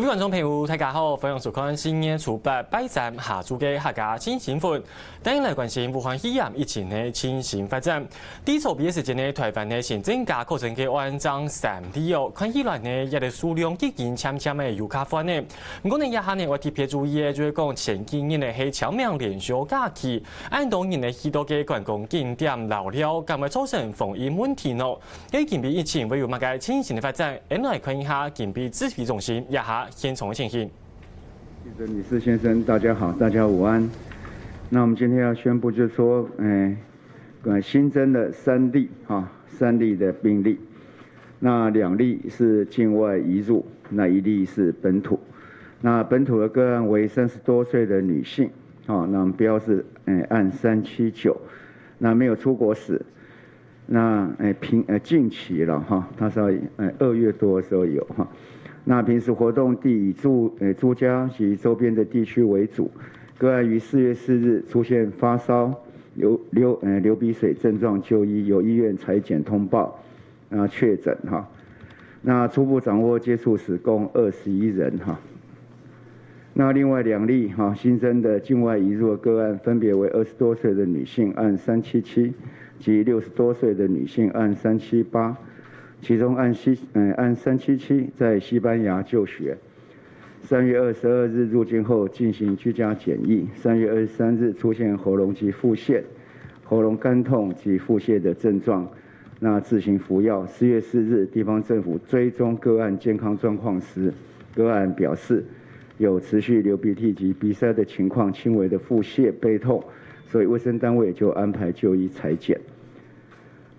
观众朋友，大家好，欢迎收看新年初八拜站下注嘅客家新新闻。等下来关心武汉肺炎疫情嘅情形发展。第筹备时间呢，台湾呢先增加课程嘅完整3D哦，看起来呢也係数量已經漸漸嘅有加翻呢。不過呢，一下呢我特別注意嘅就係講前幾年呢係超命連續假期，按當年呢許多嘅觀光景點流了，咁會造成防疫問題咯。喺近比疫情會有乜嘅情形嘅發展？嚟看一下近比指揮中心一下現場嘅情形。记者女士先生，大家好，大家午安。那我们今天要宣布，就是说，新增的3例的病例，那2例是境外移入，那1例是本土。那本土的个案为30多岁的女性，那我们标是按379，那没有出国史，那近期了它是2月多的时候有那平时活动地以朱家及周边的地区为主，个案于4月4日出现发烧、流鼻水症状就医，由医院采检通报，确诊那初步掌握接触史共21人那另外2例新增的境外移入的个案，分别为20多岁的女性按377及60多岁的女性按378。其中按377在西班牙就学，3月22日入境后进行居家检疫，3月23日出现喉咙及腹泻、喉咙干痛及腹泻的症状，那自行服药。4月4日，地方政府追踪个案健康状况时，个案表示有持续流鼻涕及鼻塞的情况，轻微的腹泻、背痛，所以卫生单位就安排就医采检。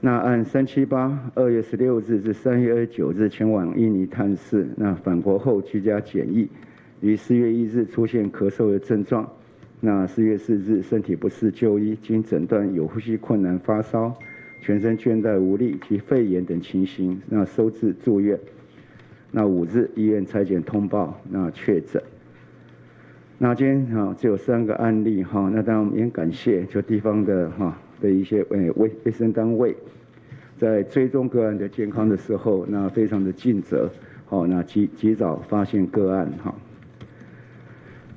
那按378，2月16日至3月29日前往印尼探视，那返国后居家检疫，于4月1日出现咳嗽的症状，那4月4日身体不适就医，经诊断有呼吸困难、发烧、全身倦怠无力及肺炎等情形，那收治住院。那5日医院采检通报，那确诊。那今天只有3个案例那当然我们也感谢就地方的一些卫生单位，在追踪个案的健康的时候，那非常的尽责，那及早发现个案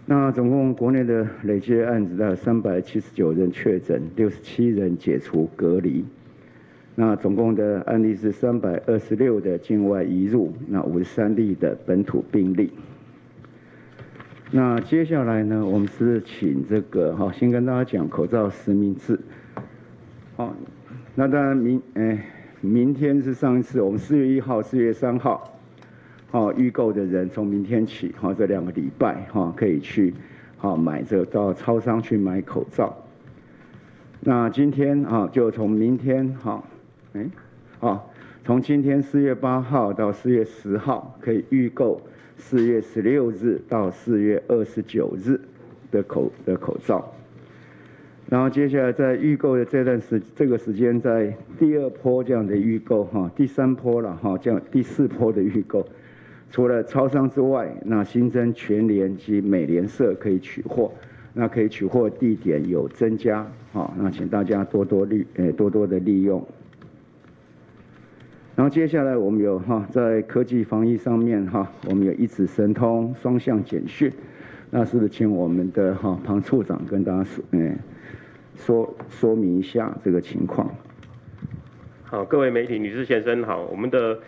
那总共国内的累计案子的379人确诊，67人解除隔离。那总共的案例是326的境外移入，那53例的本土病例。那接下来呢，我们是请这个先跟大家讲口罩实名制。那当然明天是上一次我们4月1号、4月3号，预购的人从明天起这2个礼拜可以去买到超商去买口罩。那今天就从明天从今天4月8号到4月10号可以预购4月16日到4月29日的口罩。然后接下来在预购的这个时间，在第2波这样的预购第3波了这样第4波的预购，除了超商之外，那新增全联及美联社可以取货，那可以取货地点有增加那请大家多多的利用。然后接下来我们有在科技防疫上面我们有一指神通双向简讯，那是不是请我们的庞处长跟大家说明一下这个情况？好，各位媒体女士先生好，我们的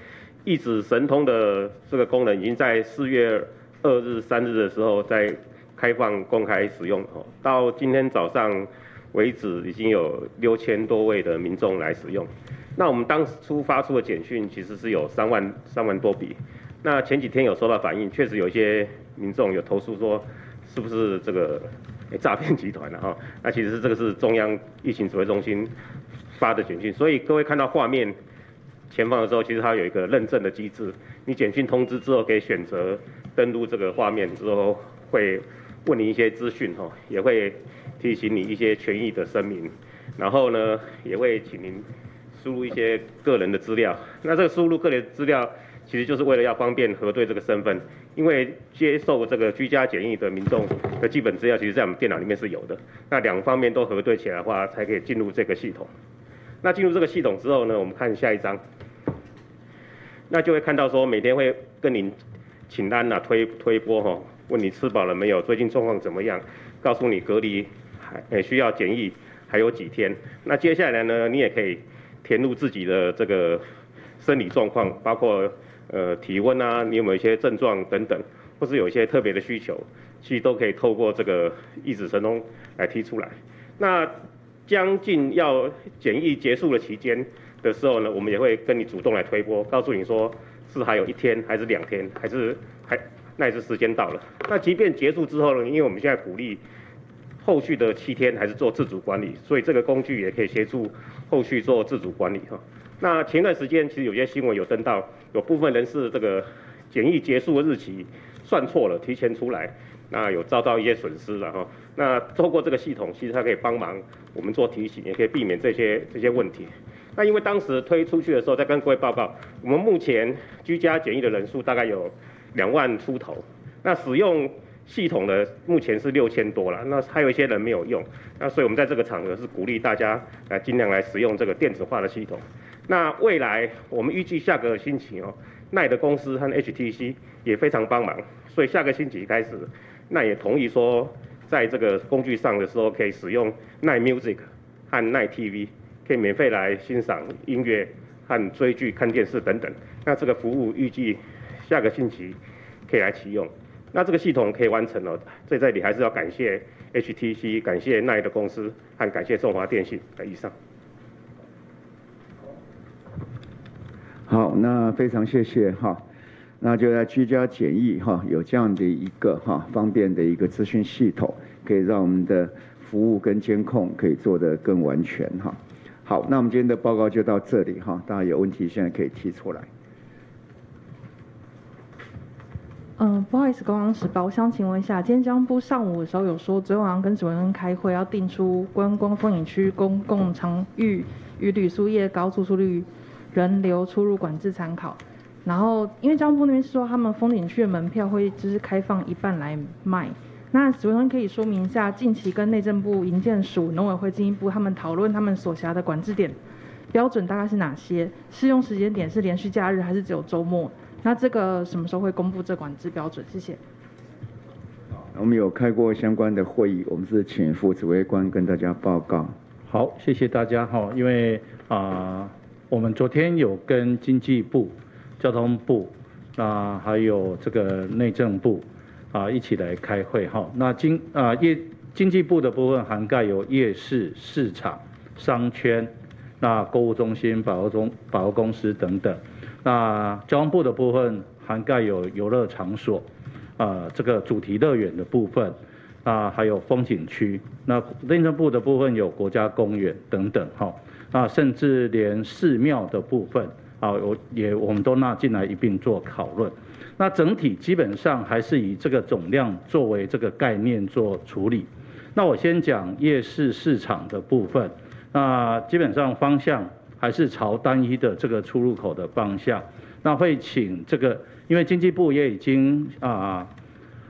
一指神通的这个功能已经在4月2日、3日的时候在开放公开使用到今天早上为止，已经有6000多位的民众来使用。那我们当初发出的简讯其实是有3万多笔。那前几天有收到反映，确实有一些民众有投诉说，是不是这个诈骗集团那其实这个是中央疫情指挥中心发的简讯，所以各位看到画面前方的时候，其实它有一个认证的机制。你简讯通知之后，可以选择登录这个画面之后，会问你一些资讯也会提醒你一些权益的声明，然后呢，也会请您输入一些个人的资料。那这个输入个人资料，其实就是为了要方便核对这个身份，因为接受这个居家检疫的民众的基本资料，其实在我们电脑里面是有的。那2方面都核对起来的话，才可以进入这个系统。那进入这个系统之后呢，我们看下一章，那就会看到说每天会跟您请安推播哈，问你吃饱了没有，最近状况怎么样，告诉你隔离还需要检疫还有几天。那接下来呢，你也可以填入自己的这个生理状况，包括体温啊，你有没有一些症状等等，或是有一些特别的需求，其实都可以透过这个一指神通来提出来。那将近要检疫结束的期间的时候呢，我们也会跟你主动来推播，告诉你说是还有1天，还是2天，那也是时间到了。那即便结束之后呢，因为我们现在鼓励后续的7天还是做自主管理，所以这个工具也可以协助后续做自主管理哈。那前段时间其实有些新闻有登到，有部分人是这个检疫结束的日期算错了，提前出来，那有遭到一些损失了哈。那透过这个系统，其实它可以帮忙我们做提醒，也可以避免这些问题。那因为当时推出去的时候，再跟各位报告，我们目前居家检疫的人数大概有2万出头，那使用系统的目前是6000多了，那还有一些人没有用，那所以我们在这个场合是鼓励大家来尽量来使用这个电子化的系统。那未来我们预计下个星期奈的公司和 HTC 也非常帮忙，所以下个星期开始，奈也同意说，在这个工具上的时候可以使用奈 Music 和奈 TV， 可以免费来欣赏音乐和追剧、看电视等等。那这个服务预计下个星期可以来启用。那这个系统可以完成了，在这里还是要感谢 HTC， 感谢奈的公司和感谢中华电信。以上。好，那非常谢谢哈。那就在居家检疫有这样的一个方便的一个资讯系统，可以让我们的服务跟监控可以做得更完全哈。好，那我们今天的报告就到这里哈，大家有问题现在可以提出来。不好意思，工商时报，我想请问一下，今天交通部上午的时候有说，昨天晚上跟指挥官开会，要定出观光风景区公共场域与旅宿业高住宿率人流出入管制参考。然后，因为交通部那边是说，他们风景区的门票会就是开放一半来卖。那指挥官可以说明一下，近期跟内政部营建署、农委会经济部他们讨论他们所辖的管制点标准大概是哪些？适用时间点是连续假日还是只有周末？那这个什么时候会公布这管制标准？谢谢。我们有开过相关的会议，我们是请副指挥官跟大家报告。好，谢谢大家哈。因为我们昨天有跟经济部、交通部，还有这个内政部一起来开会哈。那经济部的部分涵盖有夜市、市场、商圈、购物中心、百货公司等等。那交通部的部分涵盖有游乐场所，这个主题乐园的部分，还有风景区。那内政部的部分有国家公园等等哈，甚至连寺庙的部分我们都纳进来一并做讨论。那整体基本上还是以这个总量作为这个概念做处理。那我先讲夜市市场的部分，那基本上方向还是朝单一的这个出入口的方向。那会请这个，因为经济部也已经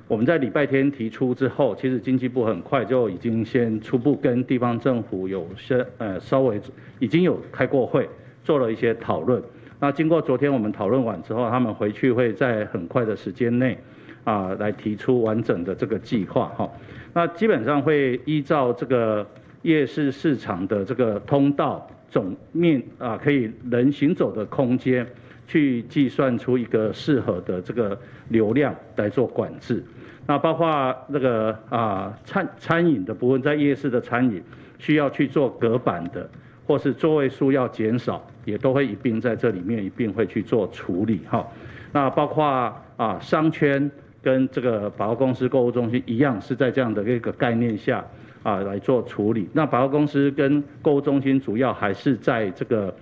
我们在礼拜天提出之后，其实经济部很快就已经先初步跟地方政府有些稍微已经有开过会，做了一些讨论。那经过昨天我们讨论完之后，他们回去会在很快的时间内来提出完整的这个计划哈。那基本上会依照这个夜市市场的这个通道总面可以人行走的空间，去计算出一个适合的这个流量来做管制。那包括那个餐饮的部分，在夜市的餐饮需要去做隔板的，或是座位数要减少，也都会一并在这里面一并会去做处理哈。那包括商圈跟这个百货公司、购物中心一样，是在这样的一个概念下来做处理。那百货公司跟购物中心主要还是在这个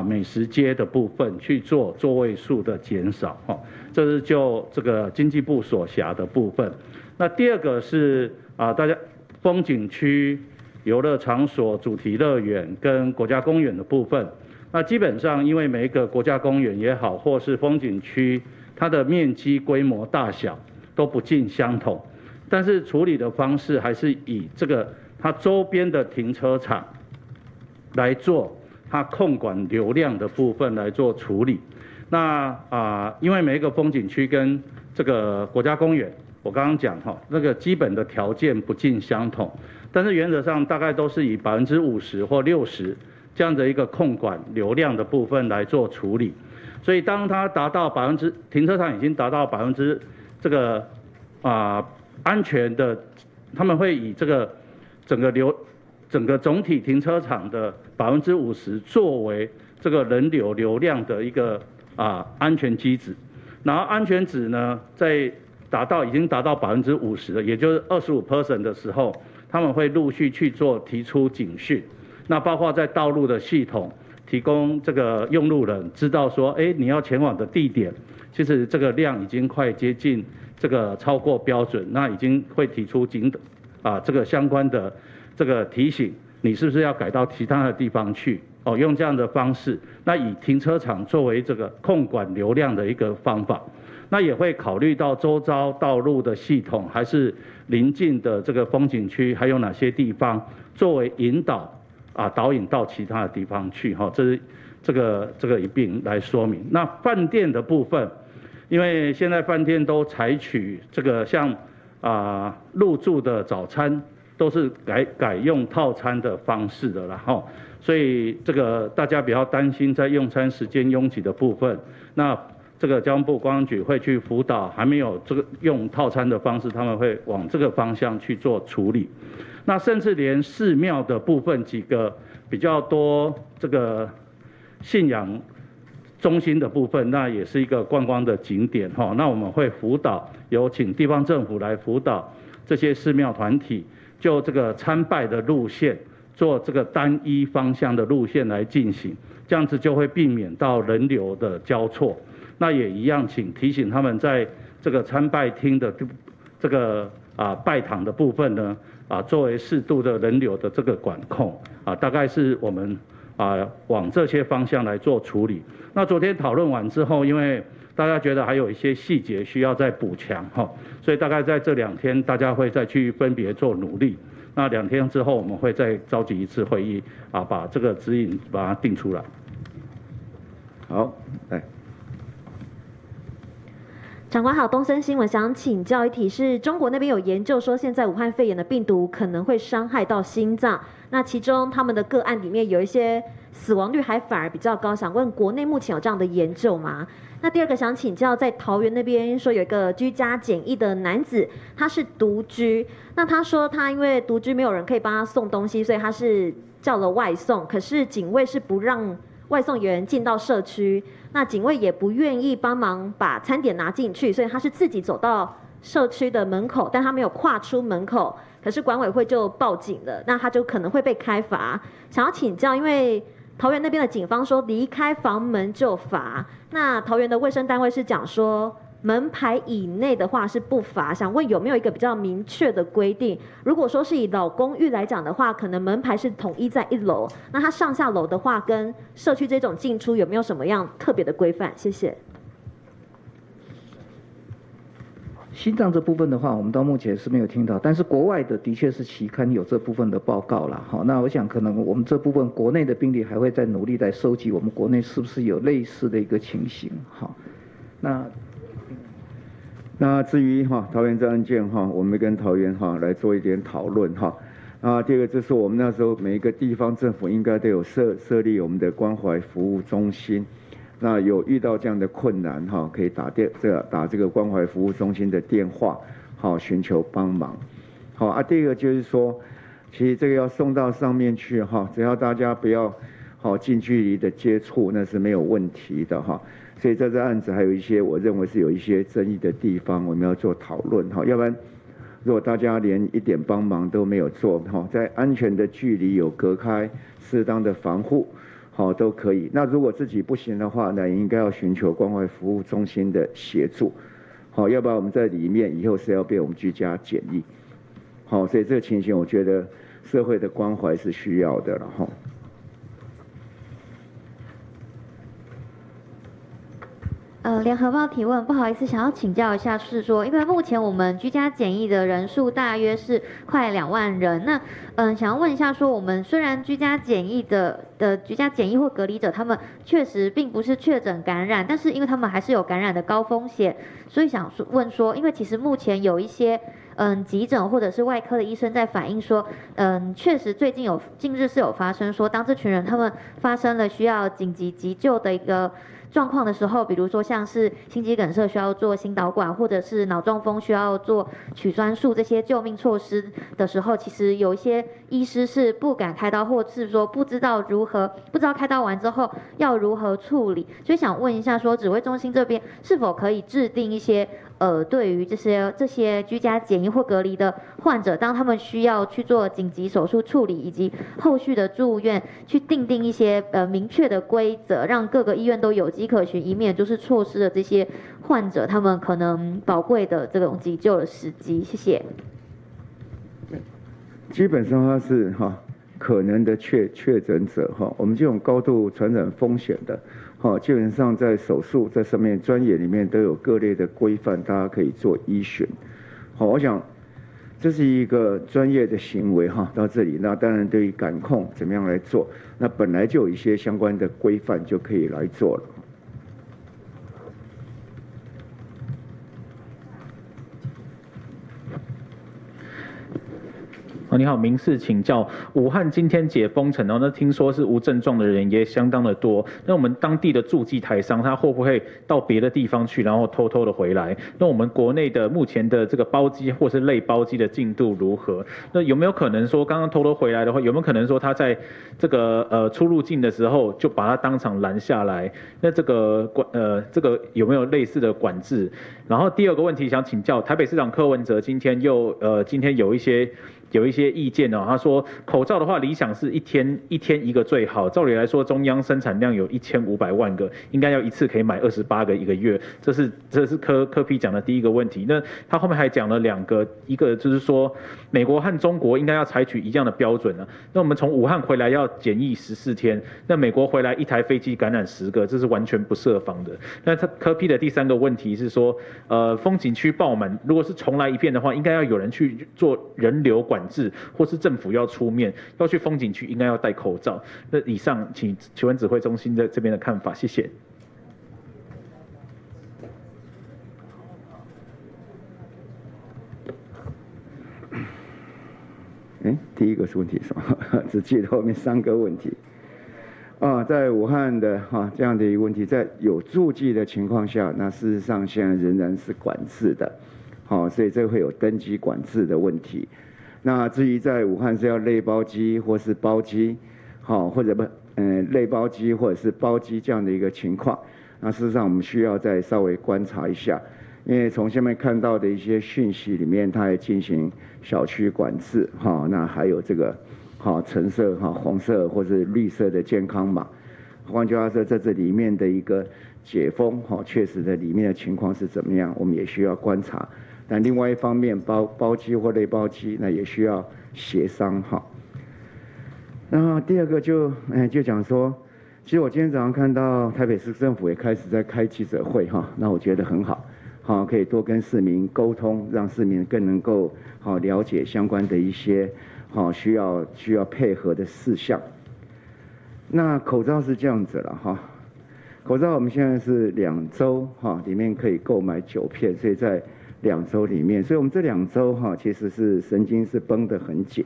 美食街的部分去做座位数的减少哈。这是就这个经济部所辖的部分。那第二个是大家风景区、游乐场所、主题乐园跟国家公园的部分。那基本上因为每一个国家公园也好，或是风景区，它的面积、规模、大小都不尽相同，但是处理的方式还是以这个它周边的停车场来做它控管流量的部分来做处理。那因为每一个风景区跟这个国家公园，我刚刚讲哈，那个基本的条件不尽相同，但是原则上大概都是以50%或60%这样的一个控管流量的部分来做处理。所以当它达到停车场已经达到这个安全的，他们会以这个整个总体停车场的50%作为这个人流流量的一个安全基值，然后安全值呢在已经达到50%了，也就是25% 的时候，他们会陆续去提出警讯，那包括在道路的系统提供这个用路人知道说，你要前往的地点，其实这个量已经快接近这个超过标准，那已经会提出这个相关的这个提醒，你是不是要改到其他的地方去？用这样的方式，那以停车场作为这个控管流量的一个方法，那也会考虑到周遭道路的系统，还是邻近的这个风景区，还有哪些地方作为引导导引到其他的地方去这是这个一并来说明。那饭店的部分，因为现在饭店都采取这个像入住的早餐都是改用套餐的方式的啦所以这个大家不要担心在用餐时间拥挤的部分。那这个交通部观光局会去辅导还没有这个用套餐的方式，他们会往这个方向去做处理。那甚至连寺庙的部分几个比较多这个信仰中心的部分，那也是一个观光的景点那我们会辅导，有请地方政府来辅导这些寺庙团体，就这个参拜的路线做这个单一方向的路线来进行，这样子就会避免到人流的交错。那也一样，请提醒他们在这个参拜厅的这个拜堂的部分呢作为适度的人流的这个管控大概是我们往这些方向来做处理。那昨天讨论完之后，因为大家觉得还有一些细节需要再补强所以大概在这2天大家会再去分别做努力。那2天之后我们会再召集一次会议把这个指引把它定出来。好，来。长官好，东森新闻想请教一题，是中国那边有研究说，现在武汉肺炎的病毒可能会伤害到心脏，那其中他们的个案里面有一些死亡率还反而比较高，想问国内目前有这样的研究吗？那第二个想请教，在桃园那边说有一个居家检疫的男子，他是独居，那他说他因为独居没有人可以帮他送东西，所以他是叫了外送，可是警卫是不让外送员进到社区，那警卫也不愿意帮忙把餐点拿进去，所以他是自己走到社区的门口，但他没有跨出门口，可是管委会就报警了，那他就可能会被开罚。想要请教，因为桃园那边的警方说离开房门就罚，那桃园的卫生单位是讲说门牌以内的话是不罚，想问有没有一个比较明确的规定？如果说是以老公寓来讲的话，可能门牌是统一在1楼，那它上下楼的话，跟社区这种进出有没有什么样特别的规范？谢谢。心脏这部分的话，我们到目前是没有听到，但是国外的确是期刊有这部分的报告啦。好，那我想可能我们这部分国内的病例还会再努力来收集，我们国内是不是有类似的一个情形？好，那至于桃园这案件我们跟桃园来做一点讨论第二个就是我们那时候每一个地方政府应该都有设立我们的关怀服务中心。那有遇到这样的困难可以打这个关怀服务中心的电话寻求帮忙。第二个就是说，其实这个要送到上面去只要大家不要近距离的接触，那是没有问题的所以在这案子还有一些我认为是有一些争议的地方，我们要做讨论要不然如果大家连一点帮忙都没有做在安全的距离有隔开，适当的防护都可以。那如果自己不行的话，那也应该要寻求关怀服务中心的协助要不然我们在里面以后是要被我们居家检疫所以这个情形我觉得社会的关怀是需要的了联合报提问，不好意思，想要请教一下，是说，因为目前我们居家检疫的人数大约是快2万人，那想要问一下，说我们虽然居家检疫的居家检疫或隔离者，他们确实并不是确诊感染，但是因为他们还是有感染的高风险，所以想问说，因为其实目前有一些急诊或者是外科的医生在反映说，确实近日是有发生说，当这群人他们发生了需要紧急急救的一个状况的时候，比如说像是心肌梗塞需要做心导管，或者是脑中风需要做取栓术这些救命措施的时候，其实有一些医师是不敢开刀，或是说不知道开刀完之后要如何处理，所以想问一下说，指挥中心这边是否可以制定一些对于这些居家检疫或隔离的患者，当他们需要去做紧急手术处理以及后续的住院，去订定一些明确的规则，让各个医院都有迹可循，以免就是错失了这些患者他们可能宝贵的这种急救的时机。谢谢。基本上它是可能的确诊者我们这种高度传染风险的基本上在手术在上面专业里面都有各类的规范，大家可以做依循。我想这是一个专业的行为到这里，那当然对于感控怎么样来做，那本来就有一些相关的规范就可以来做了。你好，民事请教，武汉今天解封城，那听说是无症状的人也相当的多。那我们当地的驻记台商，他会不会到别的地方去，然后偷偷的回来？那我们国内的目前的这个包机或是类包机的进度如何？那有没有可能说，刚刚偷偷回来的话，有没有可能说他在这个出入境的时候就把他当场拦下来？那这个有没有类似的管制？然后第二个问题想请教，台北市长柯文哲今天有一些意见他说口罩的话，理想是一天一个最好。照理来说，中央生产量有1500万个，应该要一次可以买28个一个月。这是柯 P 讲的第一个问题。那他后面还讲了2个，一个就是说美国和中国应该要采取一样的标准那我们从武汉回来要检疫14天，那美国回来一台飞机感染10个，这是完全不设防的。那柯 P 的第3个问题是说，风景区爆满，如果是重来一遍的话，应该要有人去做人流管制，或是政府要出面，要去风景区应该要戴口罩。那以上请问指挥中心在这边的看法，谢谢。第一个是问题是吧？只记得后面3个问题。在武汉的这样的一个问题，在有驻记的情况下，那事实上现在仍然是管制的，所以这会有登机管制的问题。那至于在武汉是要类包机或是包机，或者类包机或者是包机这样的一个情况，那事实上我们需要再稍微观察一下，因为从下面看到的一些讯息里面，它也进行小区管制，那还有这个橙色、红色或是绿色的健康码。换句话说，在这里面的一个解封，确实的里面的情况是怎么样，我们也需要观察。但另外一方面，包机或类包机，那也需要协商然后第二个就讲说，其实我今天早上看到台北市政府也开始在开记者会那我觉得很好，可以多跟市民沟通，让市民更能够了解相关的一些需要配合的事项。那口罩是这样子了口罩我们现在是2周里面可以购买9片，所以在2周里面，所以我们这2周其实是神经是绷得很紧，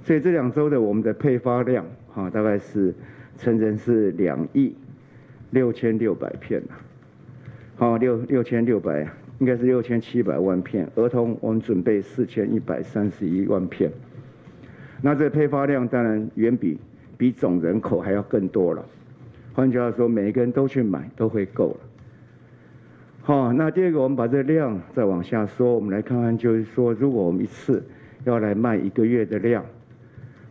所以这2周的我们的配发量大概是成人是2.66亿片6600应该是6700万片，儿童我们准备4131万片，那这配发量当然远比总人口还要更多了，换句话说，每一个人都去买都会够了。那第二个，我们把这量再往下说，我们来看看，就是说，如果我们一次要来卖1个月的量，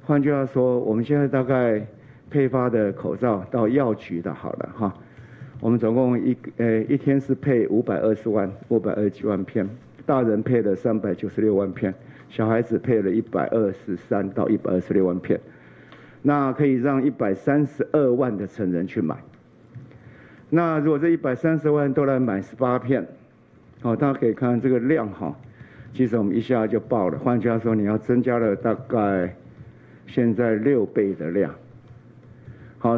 换句话说，我们现在大概配发的口罩到药局的好了我们总共一天是配520万片，大人配了396万片，小孩子配了123到126万片，那可以让132万的成人去买。那如果这130万都来买18片，大家可以看这个量其实我们一下就爆了。换句话说，你要增加了大概现在6倍的量。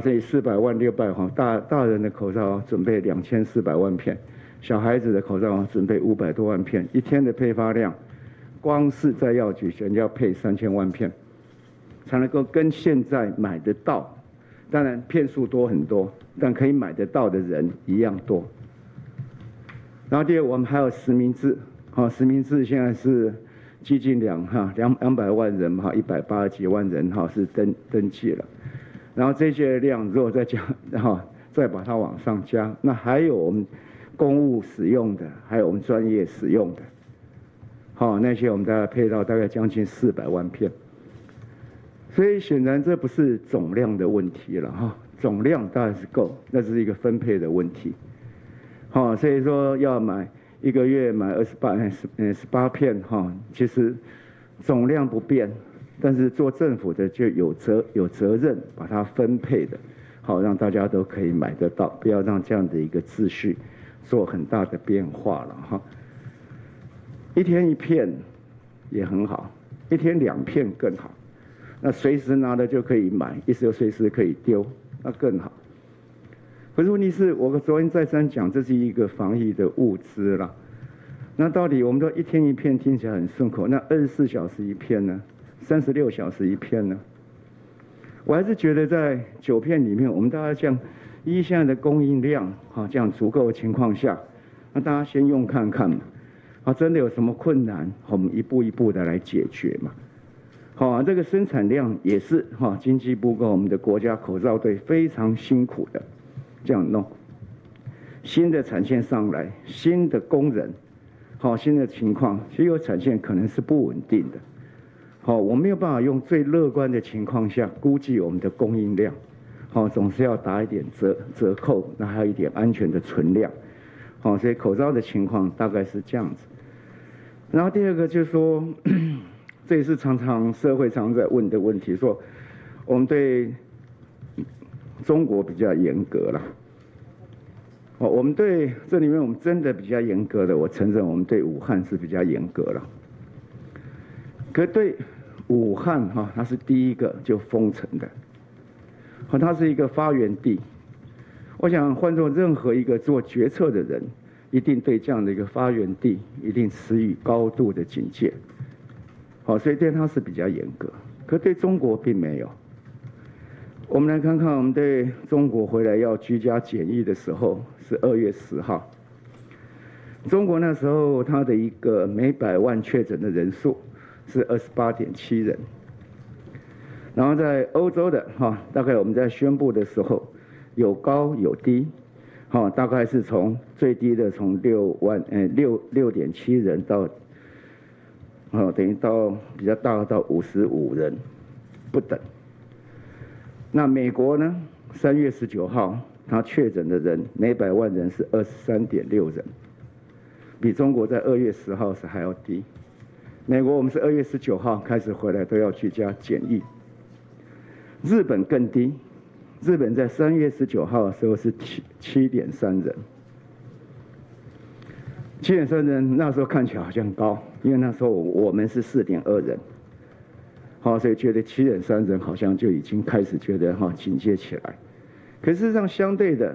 所以400万600大人的口罩准备2400万片，小孩子的口罩准备500多万片，一天的配发量，光是在药局选要配3000万片，才能够跟现在买得到，当然片数多很多，但可以买得到的人一样多。然后第二，我们还有实名制，实名制现在是接近200万人180几万人是登记了。然后这些量如果再加，再把它往上加，那还有我们公务使用的，还有我们专业使用的，那些我们大概配到大概将近400万片。所以显然这不是总量的问题了总量当然是够，那是一个分配的问题。所以说要买1个月买18片其实总量不变。但是做政府的就有责任把它分配的，让大家都可以买得到，不要让这样的一个秩序做很大的变化了1天1片也很好，1天2片更好，那随时拿了就可以买，随时可以丢，那更好。可是问题是我昨天再三讲，这是一个防疫的物资啦。那到底我们说1天1片听起来很顺口，那24小时1片呢？36小时1片呢？我还是觉得在9片里面，我们大家这样依现在的供应量这样足够的情况下，那大家先用看看嘛。真的有什么困难，我们一步一步的来解决嘛。这个生产量也是经济部跟我们的国家口罩队非常辛苦的这样弄。新的产线上来，新的工人，新的情况，其实有产线可能是不稳定的。我没有办法用最乐观的情况下估计我们的供应量，总是要打一点折扣，那还有一点安全的存量，所以口罩的情况大概是这样子。然后第二个就是说，这也是社会常在问的问题，说我们对中国比较严格了，我们对这里面我们真的比较严格的，我承认我们对武汉是比较严格了，可对武汉它是第一个就封城的，它是一个发源地。我想换作任何一个做决策的人，一定对这样的一个发源地一定持予高度的警戒。所以对它是比较严格，可对中国并没有。我们来看看我们对中国回来要居家检疫的时候是2月10号，中国那时候它的一个每100万确诊的人数是28.7人，然后在欧洲的大概我们在宣布的时候有高有低，大概是从最低的从6.7人到等于到比较大到55人不等。那美国呢，3月19号它确诊的人每100万人是23.6人，比中国在2月10号是还要低。美国我们是2月19号开始回来都要居家检疫，日本更低，日本在3月19号的时候是7.3人，7.3人那时候看起来好像高，因为那时候我们是4.2人，所以觉得7.3人好像就已经开始觉得警戒起来。可事实上相对的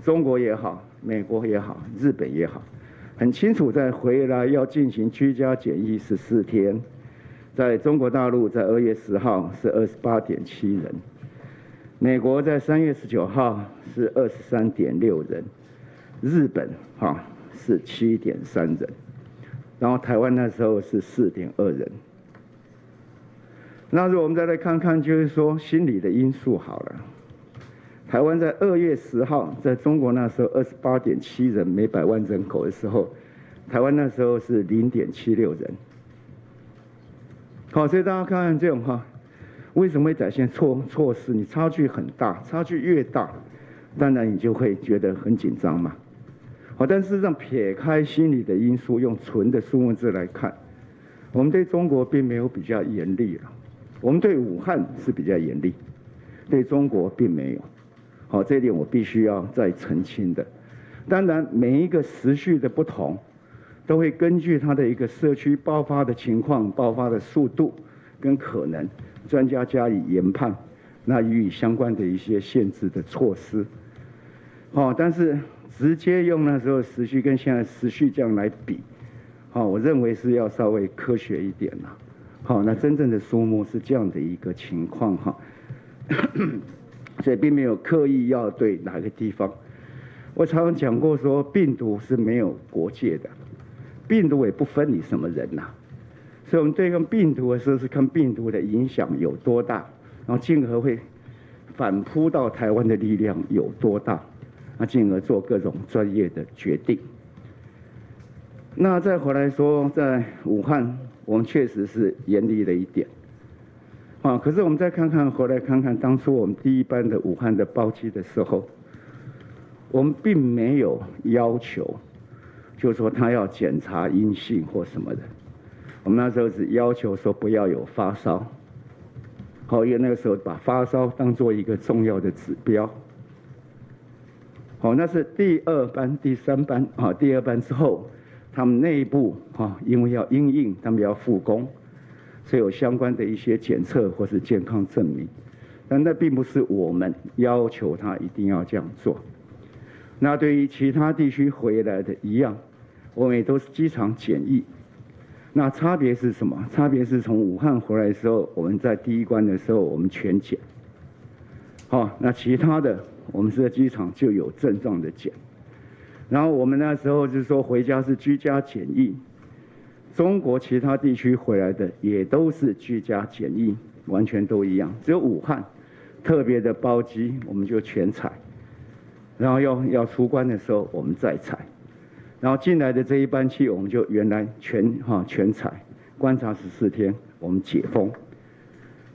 中国也好，美国也好，日本也好，很清楚在回来要进行居家检疫14天，在中国大陆在2月10号是28.7人，美国在3月19号是23.6人，日本是7.3人，然后台湾那时候是4.2人。那如果我们再来看看，就是说心理的因素好了。台湾在2月10号，在中国那时候28.7人每100万人口的时候，台湾那时候是0.76人。所以大家看看这种为什么会展现措施？你差距很大，差距越大，当然你就会觉得很紧张嘛。但事实上撇开心理的因素，用纯的数目字来看，我们对中国并没有比较严厉了。我们对武汉是比较严厉，对中国并没有。好，这一点我必须要再澄清的。当然，每一个时序的不同，都会根据它的一个社区爆发的情况、爆发的速度跟可能，专家加以研判，那予以相关的一些限制的措施。好，但是直接用那时候时序跟现在时序这样来比，好，我认为是要稍微科学一点啦。好，那真正的数目是这样的一个情况哈，所以并没有刻意要对哪个地方。我常常讲过说，病毒是没有国界的，病毒也不分你什么人呐。所以我们对抗病毒的时候是看病毒的影响有多大，然后进而会反扑到台湾的力量有多大，那进而做各种专业的决定。那再回来说，在武汉，我们确实是严厉了一点，啊，可是我们再回来看看当初我们第一班的武汉的包机的时候，我们并没有要求，就是说他要检查阴性或什么的，我们那时候只要求说不要有发烧，好，因为那个时候把发烧当作一个重要的指标。好，那是第二班、第三班啊，第二班之后。他们内部因为要因应，他们要复工，所以有相关的一些检测或是健康证明，但那并不是我们要求他一定要这样做。那对于其他地区回来的一样，我们也都是机场检疫。那差别是什么？差别是从武汉回来的时候，我们在第一关的时候我们全检，好，那其他的我们是在机场就有症状的检。然后我们那时候就是说回家是居家检疫，中国其他地区回来的也都是居家检疫，完全都一样，只有武汉特别的包机我们就全采，然后要出关的时候我们再采，然后进来的这一班机我们就原来全采，观察14天我们解封，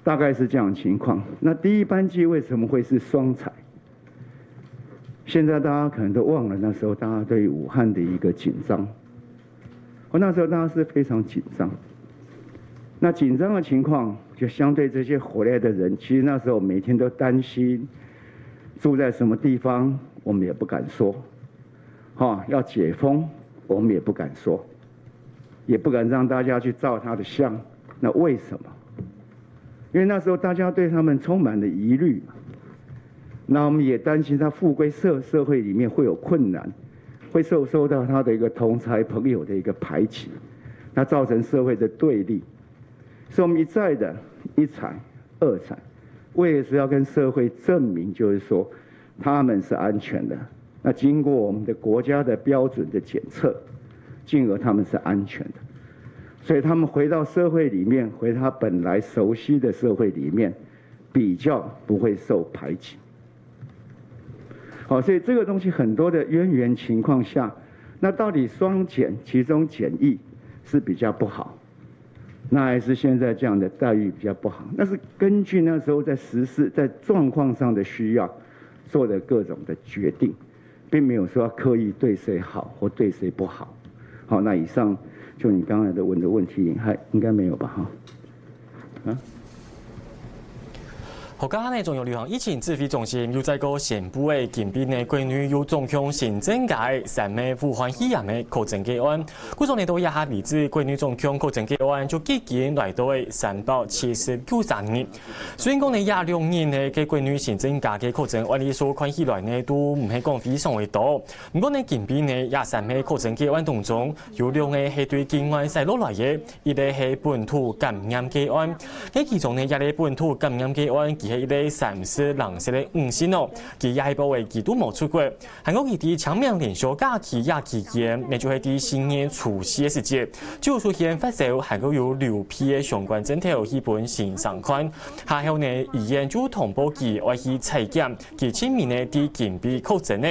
大概是这样的情况。那第一班机为什么会是双采？现在大家可能都忘了那时候大家对武汉的一个紧张，那时候大家是非常紧张。那紧张的情况就相对这些回来的人，其实那时候每天都担心住在什么地方，我们也不敢说，要解封我们也不敢说，也不敢让大家去照他的相。那为什么？因为那时候大家对他们充满了疑虑嘛。那我们也担心他复归社会里面会有困难，会受到他的一个同侪朋友的一个排挤，那造成社会的对立。所以我们一再的一采、二采，为的是要跟社会证明，就是说他们是安全的。那经过我们的国家的标准的检测，进而他们是安全的。所以他们回到社会里面，回他本来熟悉的社会里面，比较不会受排挤。好，所以这个东西很多的渊源情况下，那到底双检其中检疫是比较不好，那还是现在这样的待遇比较不好？那是根据那时候在实施在状况上的需要做的各种的决定，并没有说要刻意对谁好或对谁不好。好，那以上就你刚才的问的问题，还应该没有吧？国家呢中央流行疫情指挥中心又在个宣布的近边的国内有总共新增加的3名武汉肺炎的确诊个案，故种呢都一下未知国内总共确诊个案就已经来到的379人。虽然讲呢22人呢嘅国内新增加嘅确诊案例数看起来呢都唔系讲非常的多，不过呢近边呢23名确诊个案当中，有2个系对境外晒落来嘅，一个系本土感染个案，喺其中呢一个本土感染个案。係一個30人式的5星哦，佢也係保衛佢都冇出國。韓國佢哋長命連休假期也期間，咪就係啲新年除夕嘅時節，就出現發燒，韓國有6批嘅相關症頭基本線上看。下後呢，醫院就通報佢愛去採檢，佢前面呢啲檢被確診呢，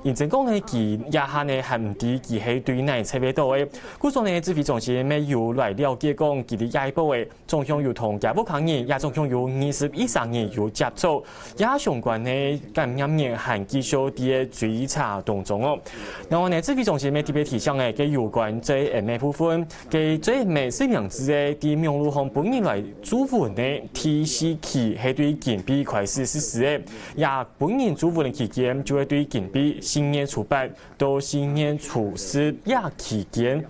認真講呢，佢也下呢係唔知佢係對內測得到嘅。故所呢，指揮中心咪有來了解講，佢哋也係保衛，總共有同家務抗議，也總共有20以上人。年有接触，也相关的感染源还继续伫追查当中哦。那我呢，指挥中心特别提醒的，佮有关JMA 部分，佮JMA 是两支的，伫苗路巷本年来主妇呢 TC 期系对禁闭开始实施的，也本年主妇的期间就会对禁闭新年初8到新年初10也期间。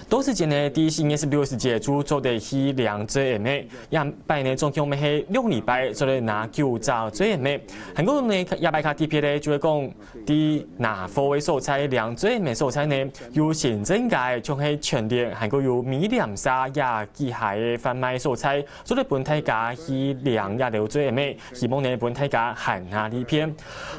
都是今年第新年16时节主做的是2JMA，也拜呢总共咪係6禮拜做嚟拿9兆JMA，韓國呢也拜卡 TP 咧就會講啲拿貨嘅素材2JMA素材呢有行政界將係全年韓國有米廉沙也機械嘅販賣素材，做嚟本體價是2.6JMA，希望呢本體價含下呢篇。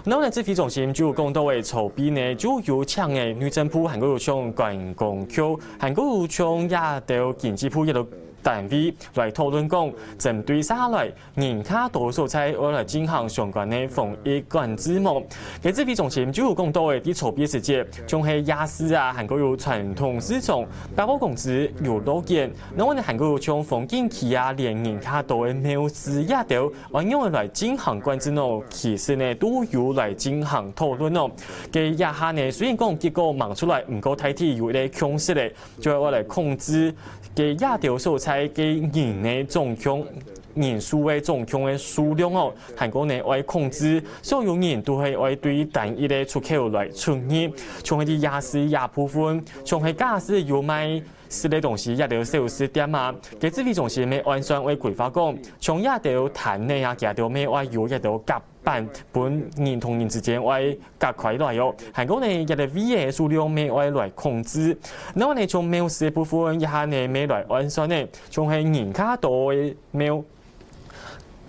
然後呢指揮中心就講到嘅籌備呢就有搶嘅女政府韓國有向觀光區，韓國有從也到經濟部一路單位來討論講，針對下來人卡多素材，我來進行相關的防疫管制網。嘅指揮中心就有講到嘅啲籌備時節，仲係夜市啊，韓國有傳統市場、百貨公司有路見，然後呢韓國有從風景區啊，連人卡多嘅廟市也到，運用來進行管制咯，其實呢都有來進行討論咯。嘅夜下呢雖然講結果忙出來，唔過睇睇有啲強勢咧，就係我來控制嘅夜條素材。嘅人呢總共人數嘅總共嘅數量哦，韓國呢為控制，所有人都係為對單一嘅出口來出入，從啲夜市夜部分，從係假使有賣食嘅東西，也到小吃店啊，嘅指揮中心咪完全為規劃講，從也到攤呢啊，也到咩話有也到夾板本人同人之間為隔開來哦，韓國呢也到 V 嘅數量咪為來控制，然後呢從廟市部分一下呢咪來完全呢，從係人卡多嘅廟。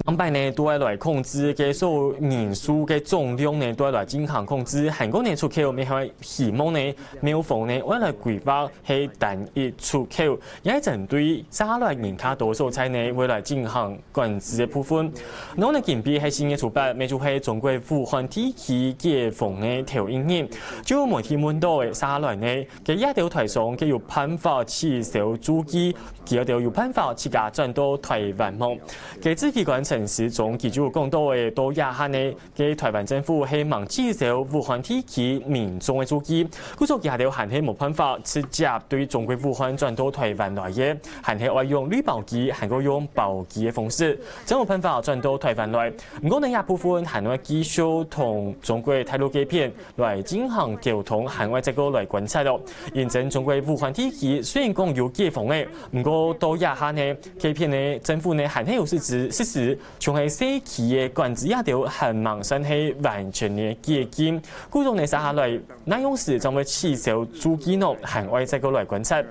安排呢都係來控制嘅所有人數嘅總量呢，都係來進行控制。韓國呢出口咪係希望呢廟房呢，我來規劃係單一出口，也係針對下來人卡多素材呢，會來進行管制嘅部分。然後呢，近比係新嘅初8，咪就係中國武漢地區解封嘅頭一日，就媒體問到嘅下來呢，嘅一條台上嘅有辦法起手主機，佢一條有辦法自家轉到台灣網，嘅指揮官陳時中佢就講到嘅，到夜下呢嘅台灣政府希望至少武漢地區民眾嘅主機，佢說夜條還係冇辦法直接對中國武漢轉到台灣來嘅，還係愛用綠包機，還個用包機嘅方式，真冇辦法轉到台灣來。唔過呢一部分還會繼續同中國大陸機片來進行溝通，還會這個來觀察咯。認證中國武漢地區雖然講有解封嘅，唔過到夜下呢機片呢政府呢還係有實施。從係社區嘅管制也條很忙身係完全嘅解禁，故中呢下來內容時就會起手主機咯，還會再個來觀察。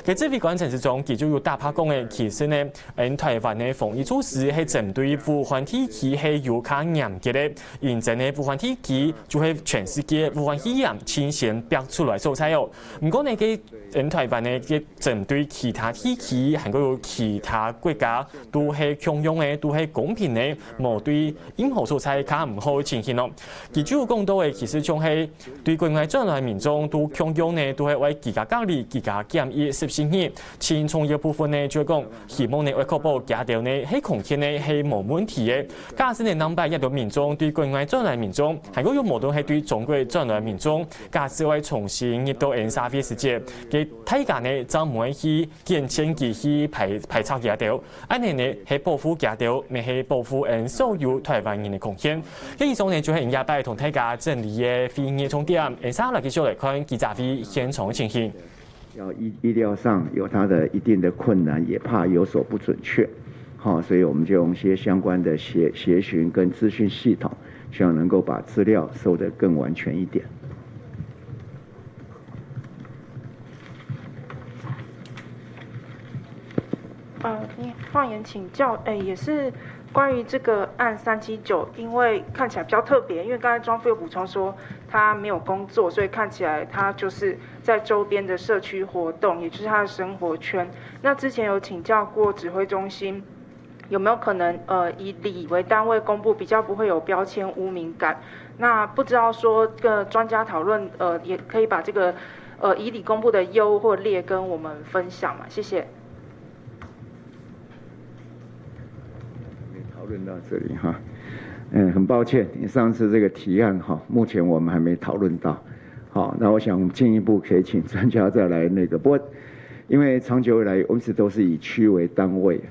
嘅指揮官陳時中佢就有大拍講嘅，其實呢，台灣嘅防疫措施係針對武漢地區係有較嚴格嘅，認真嘅武漢地區就係全世界武漢肺炎前線逼出來素材哦。唔過呢嘅台灣呢嘅針對其他地區，還有其他國家都係共用嘅，都係公平嘅，無對任何素材較唔好情形咯。佢主要講到嘅，其實仲係對國外轉來民眾都共用呢，都係為自家隔離、自家檢疫14日。前從一部分呢，就係講希望呢為確保家條呢喺空間呢係冇問題嘅。假使呢200一度民眾對國外轉來民眾，還有無論係對中國轉來民眾，假使為重新入到沙飛時節嘅大家呢，就唔會去見前期去排斥家條，安尼呢係保護家條，咪係保護所有台灣人嘅空間。呢一種呢就係人家拜同大家整理嘅非業重點，下來繼續來看記者會現場情形。要醫療上有它的一定的困難，也怕有所不準確，好，所以我們就用一些相關的協詢跟資訊系統，希望能夠把資料收得更完全一點。放言請教，也是關於這個案379，因為看起來比較特別，因為剛才莊副有補充說他沒有工作，所以看起來他就是在周邊的社區活動，也就是他的生活圈。那之前有請教過指揮中心，有沒有可能以里為單位公布，比較不會有標籤污名感？那不知道說個專家討論，也可以把這個以里公布的優或劣跟我們分享嘛？謝謝。討论到这里哈。很抱歉，你上次这个提案哈，目前我们还没讨论到。好，那我想进一步可以请专家再来那个。不过，因为长久以来我们一直都是以区为单位，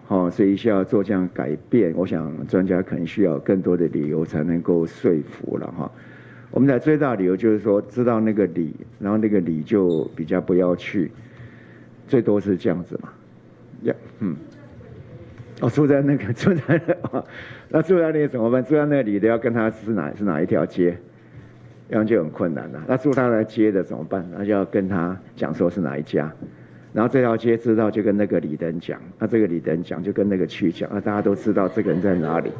好，所以需要做这样改变。我想专家可能需要更多的理由才能够说服了哈。我们的最大理由就是说，知道那个里，然后那个里就比较不要去，最多是这样子嘛。住在那个那住在那个怎么办？住在那里的要跟他是哪一条街，这样就很困难了。那住他的街的怎么办？那就要跟他讲说是哪一家，然后这条街知道就跟那个里的人讲，那这个里的人讲就跟那个区讲，那大家都知道这个人在哪里。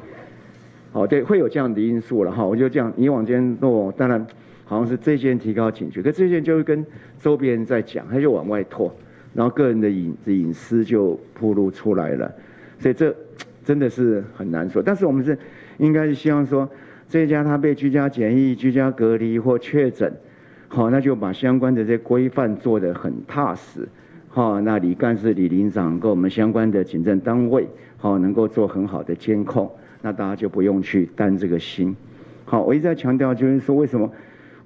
对，会有这样的因素了哈。我就这样，你往前弄，当然好像是这些人提高警觉，可这些人就会跟周边人在讲，他就往外拓，然后个人的隐私就暴露出来了。所以这真的是很难说，但是我们是应该是希望说，这一家他被居家检疫、居家隔离或确诊，好，那就把相关的这些规范做得很踏实，好，那李干事、李领长跟我们相关的警政单位，好，能够做很好的监控，那大家就不用去担这个心。好，我一直在强调，就是说为什么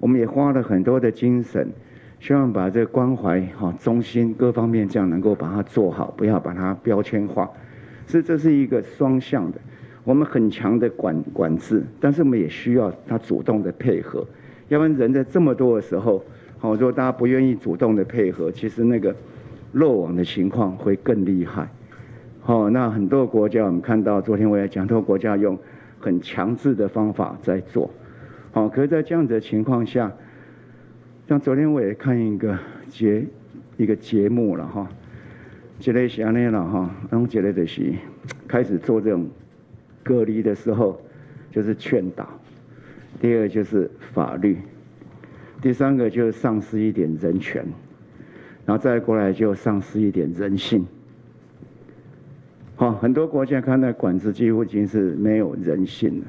我们也花了很多的精神，希望把这个关怀、中心各方面这样能够把它做好，不要把它标签化。这是一个双向的，我们很强的管制，但是我们也需要他主动的配合，要不然人在这么多的时候，如果大家不愿意主动的配合，其实那个漏网的情况会更厉害。那很多国家我们看到，昨天我也讲，很多国家用很强制的方法在做，可是在这样子的情况下，像昨天我也看一个节目了哈。这类是安尼了哈，然后这类就是开始做这种隔离的时候，就是劝导；第二就是法律；第三个就是丧失一点人权，然后再过来就丧失一点人性。很多国家看待管制几乎已经是没有人性了，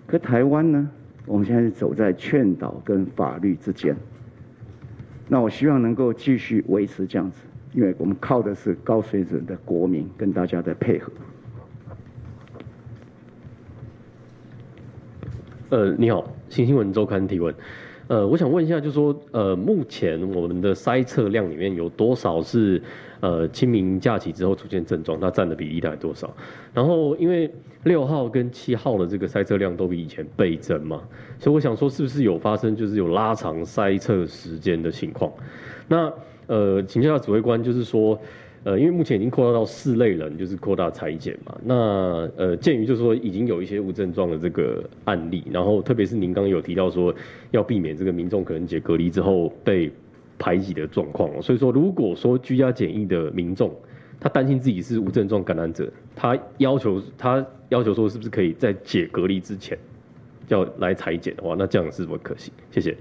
可台湾呢，我们现在是走在劝导跟法律之间。那我希望能够继续维持这样子。因为我们靠的是高水准的国民跟大家的配合。你好，新新闻周刊提问。我想问一下，就是说，目前我们的筛测量里面有多少是清明假期之后出现症状？它占的比例大概多少？然后，因为6号跟7号的这个筛测量都比以前倍增嘛，所以我想说，是不是有发生就是有拉长筛测时间的情况？那请教指挥官，就是说，因为目前已经扩大到4类人，就是扩大采检嘛。那鉴于就是说已经有一些无症状的这个案例，然后特别是您刚刚有提到说要避免这个民众可能解隔离之后被排挤的状况，所以说如果说居家检疫的民众他担心自己是无症状感染者，他要求说是不是可以在解隔离之前要来采检的话，那这样是否可行？谢谢。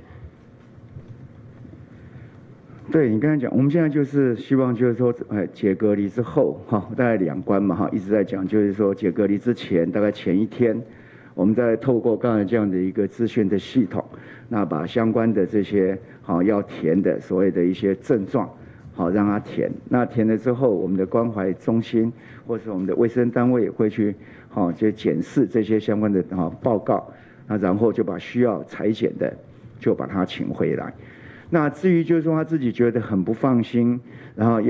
对你刚才讲，我们现在就是希望就是说，解隔离之后，大概2关嘛，一直在讲，就是说解隔离之前，大概前1天，我们再透过刚才这样的一个资讯的系统，那把相关的这些要填的所谓的一些症状，让他填。那填了之后，我们的关怀中心或是我们的卫生单位会去就检视这些相关的报告，那然后就把需要采检的就把他请回来。那至于就是说他自己觉得很不放心，然后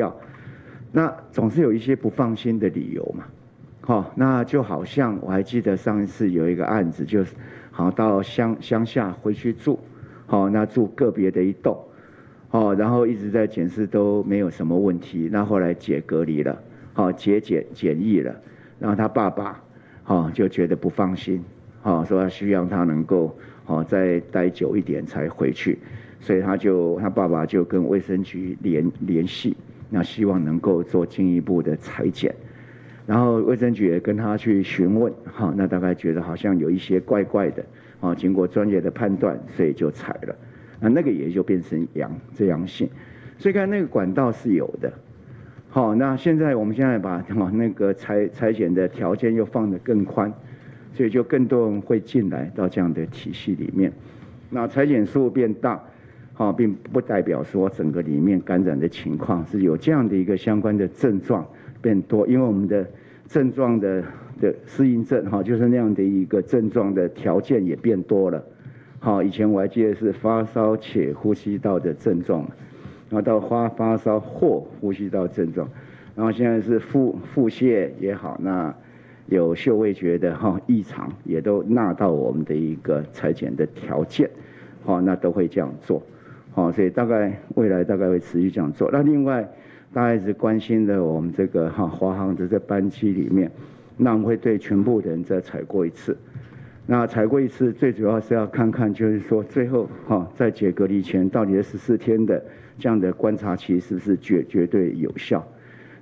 那总是有一些不放心的理由嘛，那就好像我还记得上一次有一个案子，就是到乡下回去住，那住个别的一栋，然后一直在检视都没有什么问题，那后来解隔离了，解检疫了，然后他爸爸就觉得不放心，说需要他能够再待久一点才回去。所以他爸爸就跟卫生局联系，那希望能够做进一步的采检，然后卫生局也跟他去询问，那大概觉得好像有一些怪怪的，经过专业的判断，所以就采了，那个也就变成阳性，所以看那个管道是有的，那现在我们现在把那个采检的条件又放得更宽，所以就更多人会进来到这样的体系里面，那采检数变大。并不代表说整个里面感染的情况是有这样的一个相关的症状变多，因为我们的症状的的适应症哈，就是那样的一个症状的条件也变多了。好，以前我还记得是发烧且呼吸道的症状，然后到发烧或呼吸道症状，然后现在是腹泻也好，那有嗅味觉的异常也都纳到我们的一个采检的条件，好，那都会这样做。好，所以未来大概会持续这样做。那另外，大家一直关心的我们这个华航的这班机里面，那我们会对全部的人再采过一次。那采过一次，最主要是要看看，就是说最后在解隔离前，到底是14天的这样的观察期是不是绝对有效？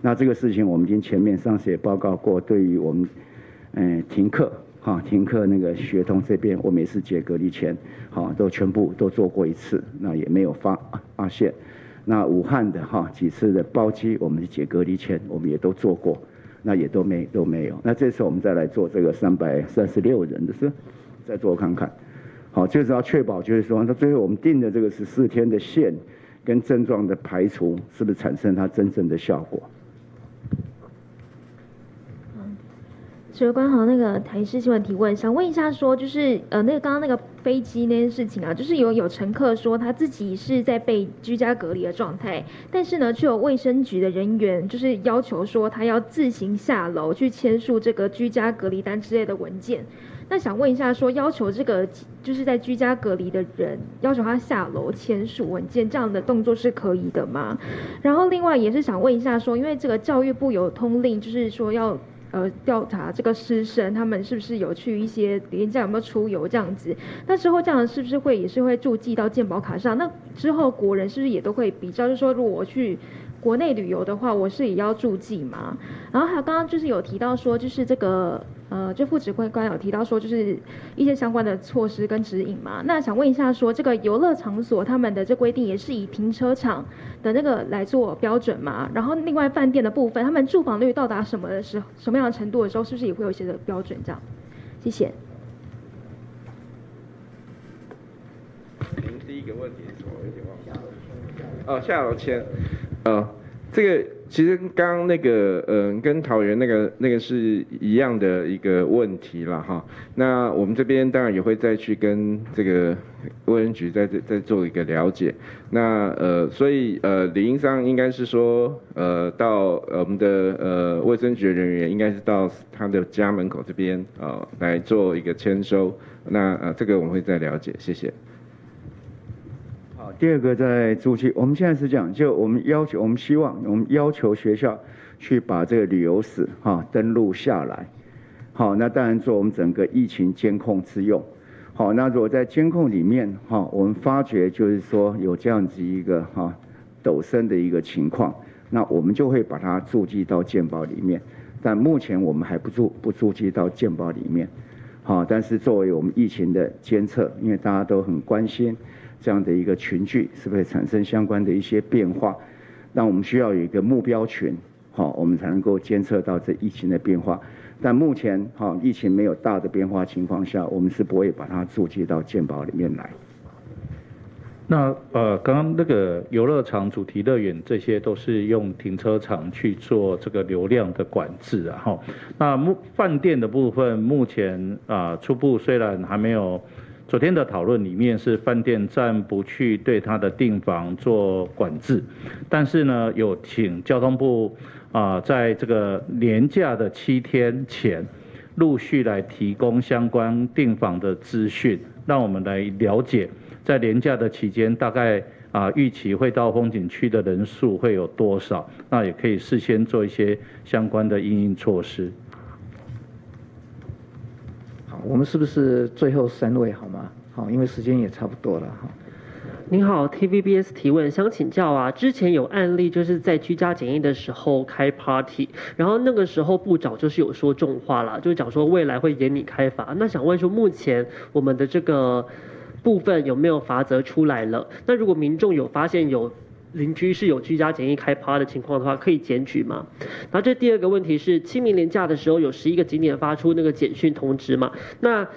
那这个事情我们已经前面上次也报告过，对于我们停课那个学童这边，我们也是解隔离前都全部都做过一次，那也没有发现。那武汉的几次的包机，我们解隔离前我们也都做过，那也都没有。那这次我们再来做这个336人的事，再做看看。好，就是要确保，就是说，那最后我们定的这个14天的线跟症状的排除，是不是产生它真正的效果？指挥官好，那个台视新闻提问，想问一下说，就是那个刚刚那个飞机那件事情啊，就是有乘客说他自己是在被居家隔离的状态，但是呢，却有卫生局的人员就是要求说他要自行下楼去签署这个居家隔离单之类的文件。那想问一下说，要求这个就是在居家隔离的人要求他下楼签署文件，这样的动作是可以的吗？然后另外也是想问一下说，因为这个教育部有通令，就是说要调查这个师生他们是不是有去一些连假有没有出游这样子，那之后这样是不是也是会注记到健保卡上？那之后国人是不是也都会比较，就是说如果我去国内旅游的话，我是也要注记吗？然后还有刚刚就是有提到说，就是这个就副指挥官有提到说，就是一些相关的措施跟指引嘛。那想问一下说，这个游乐场所他们的这规定也是以停车场的那个来做标准嘛？然后另外饭店的部分，他们住房率到达什么样的程度的时候，是不是也会有一些的标准？这样，谢谢。您第一个问题是什么？我有点忘了。下楼签。这个其实刚刚那个跟桃园那个是一样的一个问题啦哈。那我们这边当然也会再去跟这个卫生局再做一个了解。那所以理应上应该是说到我们的卫生局的人员应该是到他的家门口这边来做一个签收。那这个我们会再了解，谢谢。第二个在注记，我们现在是这样，就我们希望我们要求学校去把这个旅游史登录下来，好，那当然做我们整个疫情监控之用，好，那如果在监控里面我们发觉就是说有这样子一个陡升的一个情况，那我们就会把它注记到健保里面，但目前我们还不注记到健保里面，好，但是作为我们疫情的监测，因为大家都很关心这样的一个群聚是不是产生相关的一些变化？那我们需要有一个目标群，我们才能够监测到这疫情的变化。但目前疫情没有大的变化情况下，我们是不会把它注记到健保里面来。那刚刚那个游乐场、主题乐园这些都是用停车场去做这个流量的管制啊哈。那饭店的部分，目前初步虽然还没有。昨天的讨论里面是饭店暂不去对它的订房做管制，但是呢，有请交通部在这个年假的7天前，陆续来提供相关订房的资讯，让我们来了解在年假的期间大概预期会到风景区的人数会有多少，那也可以事先做一些相关的因应措施。我们是不是最后3位好吗？好，因为时间也差不多了哈。您好 ，TVBS 提问，想请教之前有案例就是在居家检疫的时候开 party， 然后那个时候部长就是有说重话啦，就是讲说未来会严拟开罚。那想问说，目前我们的这个部分有没有罚则出来了？那如果民众有发现有邻居是有居家检疫开趴的情况的话，可以检举吗？然后这第二个问题是，清明连假的时候有11个景点发出那个简讯通知嘛？那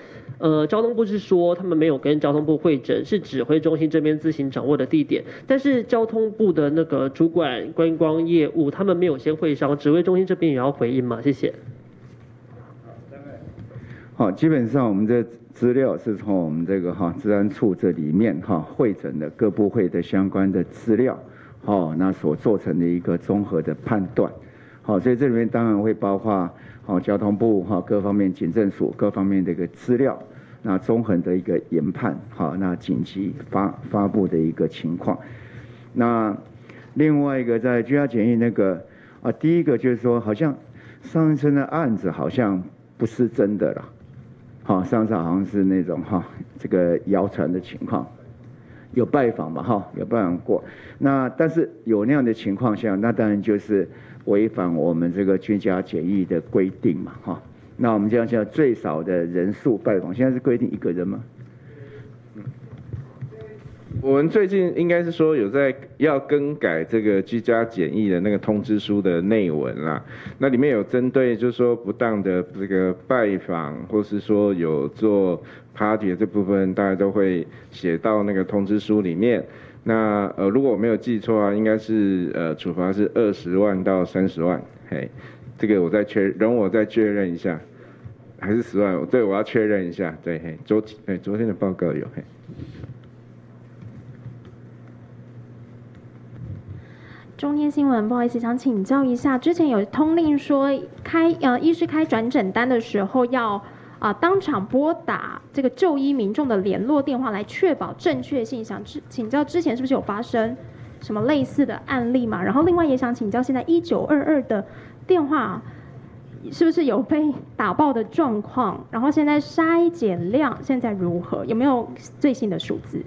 交通部是说他们没有跟交通部会诊，是指挥中心这边自行掌握的地点，但是交通部的那个主管观光业务他们没有先会商，指挥中心这边也要回应吗？谢谢。好，基本上我们的资料是从我们这个治安处这里面汇整的各部会的相关的资料，那所做成的一个综合的判断。好，所以这里面当然会包括交通部各方面警政署各方面的一个资料，那综合的一个研判，那紧急发布的一个情况。那另外一个在居家检疫那个第一个就是说，好像上一次的案子好像不是真的了。上次好像是那种这个谣传的情况，有拜访嘛有拜访过。那但是有那样的情况下，那当然就是违反我们这个居家检疫的规定嘛那我们这样讲，最少的人数拜访，现在是规定1个人吗？我们最近应该是说有在要更改这个居家检疫的那个通知书的内文啦，那里面有针对就是说不当的这个拜访，或是说有做 party 的这部分，大家都会写到那个通知书里面。那如果我没有记错啊，应该是处罚是20万到30万，嘿，这个我再容我再确认一下，还是10万？对，我要确认一下，对，嘿，昨天的报告有，嘿。中天新闻，不好意思，想请教一下，之前有通令说医师开转诊单的时候要当场拨打这个就医民众的联络电话来确保正确性，想请教之前是不是有发生什么类似的案例嘛？然后另外也想请教，现在1922的电话是不是有被打爆的状况？然后现在筛检量现在如何？有没有最新的数字？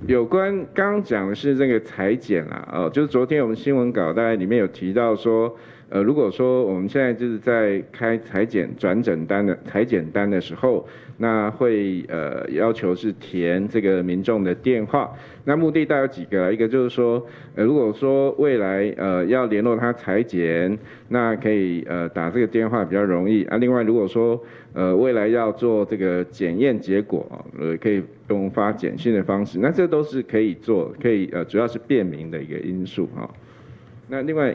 有关刚刚讲的是这个采检啦，就是昨天我们新闻稿大概里面有提到说，如果说我们现在就是在开采检转诊单的采检单的时候，那会要求是填这个民众的电话，那目的大概有几个，一个就是说，如果说未来要联络他采检，那可以打这个电话比较容易啊。另外如果说未来要做这个检验结果可以用发简讯的方式，那这都是可以做，可以主要是便民的一个因素那另外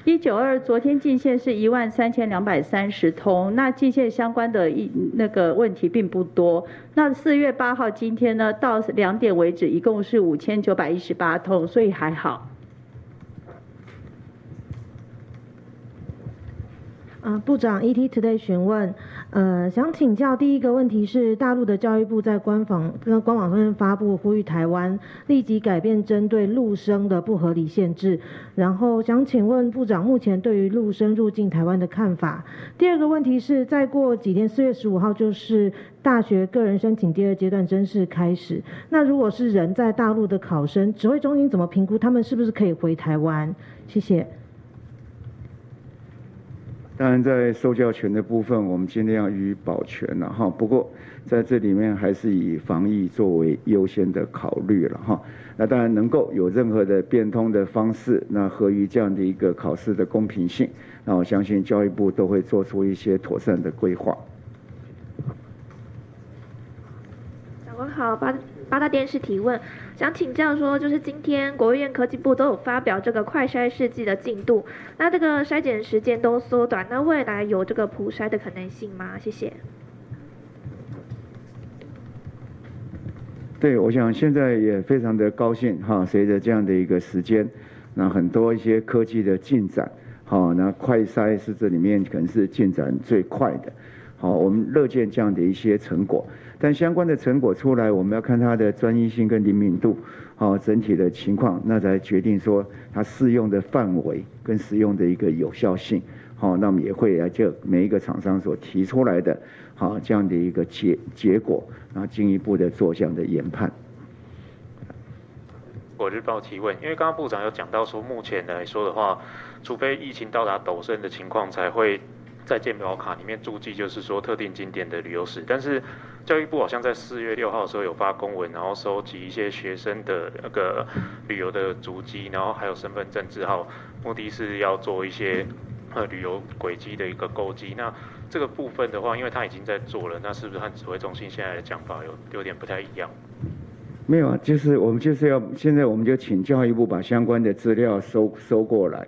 192昨天进线是13230通，那进线相关的那个问题并不多。那4月8号今天呢，到2点为止，一共是5918通，所以还好。部长 ET Today 询问，想请教第一个问题是，大陆的教育部在官网上面发布呼吁台湾立即改变针对陆生的不合理限制，然后想请问部长目前对于陆生入境台湾的看法。第二个问题是，再过几天4月15号就是大学个人申请第2阶段正式开始，那如果是人在大陆的考生，指挥中心怎么评估他们是不是可以回台湾？谢谢。当然，在受教权的部分，我们尽量予以保全了哈。不过，在这里面还是以防疫作为优先的考虑了哈。那当然能够有任何的变通的方式，那合于这样的一个考试的公平性，那我相信教育部都会做出一些妥善的规划。长官好，八大电视提问，想请教说，就是今天国务院科技部都有发表这个快筛试剂的进度，那这个筛检时间都缩短，那未来有这个普筛的可能性吗？谢谢。对，我想现在也非常的高兴哈，随着这样的一个时间，那很多一些科技的进展，好，那快筛是这里面可能是进展最快的，好，我们乐见这样的一些成果。但相关的成果出来，我们要看它的专一性跟灵敏度，整体的情况，那才决定说它适用的范围跟使用的一个有效性。那我们也会就每一个厂商所提出来的，这样的一个结果，然后进一步的做这样的研判。我日报提问，因为刚刚部长有讲到说，目前来说的话，除非疫情到达陡升的情况，才会在健保卡里面注记，就是说特定景点的旅游史。但是教育部好像在4月6号的时候有发公文，然后收集一些学生的那个旅游的足迹，然后还有身份证字号，目的是要做一些旅游轨迹的一个勾稽。那这个部分的话，因为他已经在做了，那是不是和指挥中心现在的讲法有点不太一样？没有啊，就是我们就是要现在我们就请教育部把相关的资料收过来，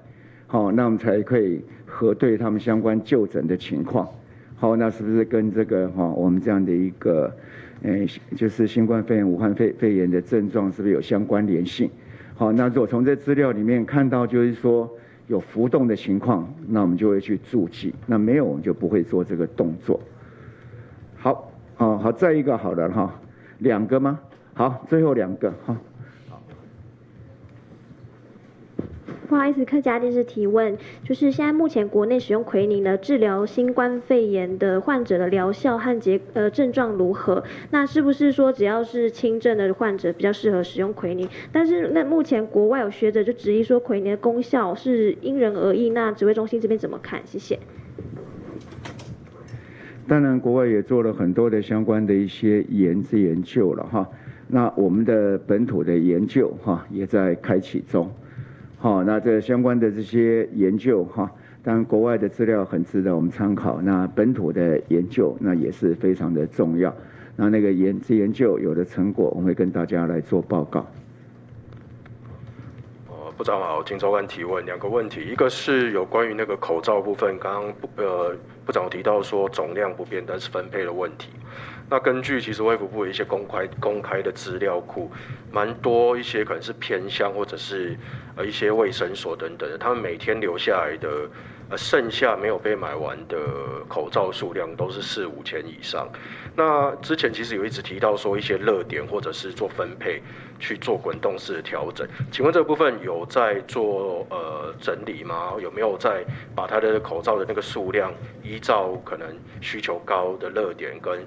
好，那我们才可以核对他们相关就诊的情况。好，那是不是跟这个我们这样的一个，就是新冠肺炎、武汉肺炎的症状是不是有相关联性？好，那如果从这资料里面看到就是说有浮动的情况，那我们就会去注记；那没有，我们就不会做这个动作。好，好，再一个好了哈，2个吗？好，最后2个哈。不好意思，客家电视提问，就是现在目前国内使用奎宁的治疗新冠肺炎的患者的疗效和症状如何？那是不是说只要是轻症的患者比较适合使用奎宁？但是那目前国外有学者就质疑说奎宁的功效是因人而异，那指挥中心这边怎么看？谢谢。当然，国外也做了很多的相关的一些研究了哈。那我们的本土的研究哈也在开启中。好，那这相关的这些研究哈，当然国外的资料很值得我们参考，那本土的研究那也是非常的重要。那个研究有的成果，我们会跟大家来做报告。部长好，请周官提问2个问题，一个是有关于那个口罩部分，刚刚部长有提到说总量不变，但是分配的问题。那根据其实卫福部有一些公开的资料库，蛮多一些可能是偏乡或者是一些卫生所等等的，他们每天留下来的剩下没有被买完的口罩数量都是4、5千以上。那之前其实有一直提到说一些热点或者是做分配去做滚动式的调整，请问这个部分有在做整理吗？有没有在把它的口罩的那个数量依照可能需求高的热点跟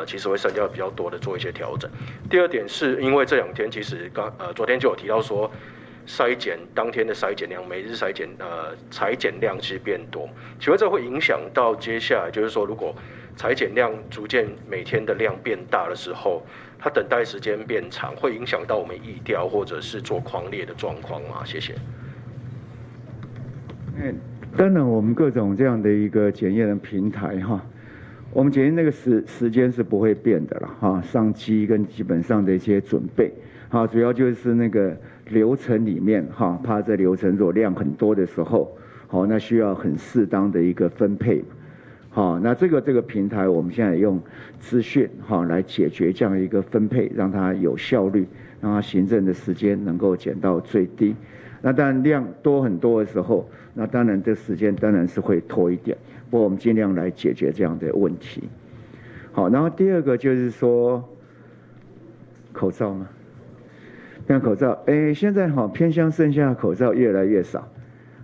其实会剩下比较多的做一些调整？第二点是因为这2天其实昨天就有提到说筛检当天的筛检量，每日筛检采检量其实变多，请问这会影响到接下来就是说如果采检量逐渐每天的量变大的时候，它等待时间变长，会影响到我们疫调或者是做匡列的状况吗？谢谢。当然，我们各种这样的一个检验的平台哈，我们检验那个时间是不会变的了哈，上机跟基本上的一些准备，好，主要就是那个流程里面哈，怕这流程如果量很多的时候，好，那需要很适当的一个分配。好，那这个平台我们现在用资讯哈来解决这样一个分配，让它有效率，让它行政的时间能够减到最低。那当然量多很多的时候，那当然这时间当然是会拖一点，不过我们尽量来解决这样的问题。好，然后第二个就是说口罩嘛，那口罩，现在偏乡剩下的口罩越来越少。